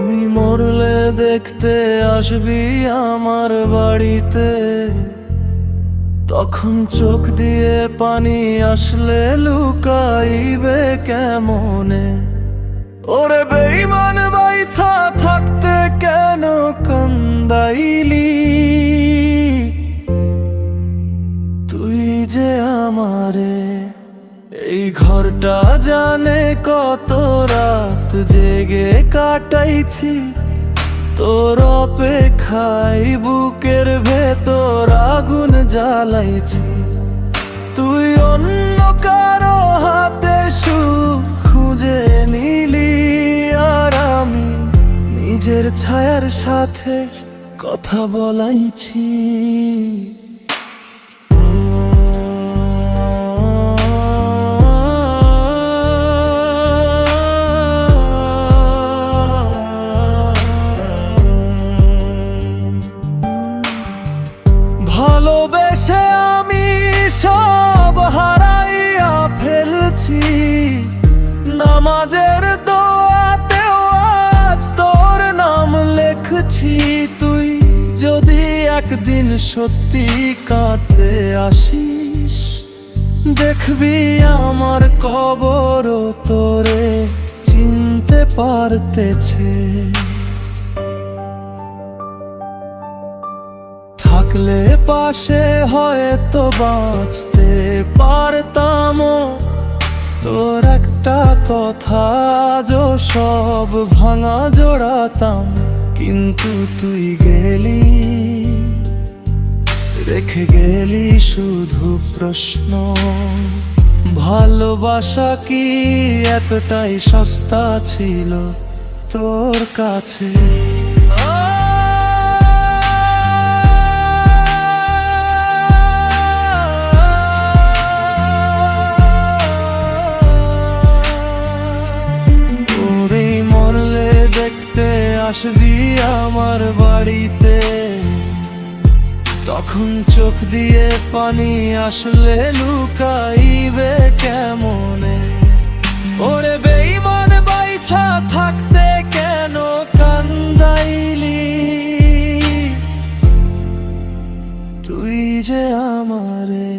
আমি মরলে দেখতে আসবি আমার বাড়িতে, তখন চোখ দিয়ে পানি আসলে লুকাইবে কেমনে। ওরে বেঈমান বাইছা থাকতে কেন কান্দাইলি, তুই যে আমারে এই ঘরটা জানে কত রাত জেগে কাটাইছি, তোর অপেক্ষায় বুকের ভেতর আগুন জ্বালাইছি। তুই অন্য কারো হাতে সুখ খুঁজে নিলি, আর আমি নিজের ছায়ার সাথে কথা বলাইছি। ভালোবেসে আমি সব হারাইয়া ফেলছি, নামাজের দোয়াতেও আজ তোর নাম লেখছি। তুই যদি একদিন সত্যি কাঁদতে আসিস, দেখবি আমার কবর তোরে চিনতে পারতেছে। থাকলে পাশে হয়তো বাঁচতে পারতাম, তোর একটা কথা আজও সব ভাঙা জোড়াতাম। কিন্তু তুই গেলি, রেখে গেলি শুধু প্রশ্ন, ভালোবাসা কি এতটাই সস্তা ছিল তোর কাছে? আসবি আমার বাড়িতে, তখন চোখ দিয়ে পানি আসলে লুকাইবে কেমনে। ওরে বেঈমান বাইছা থাকতে কেন কান্দাইলি, তুই যে আমারে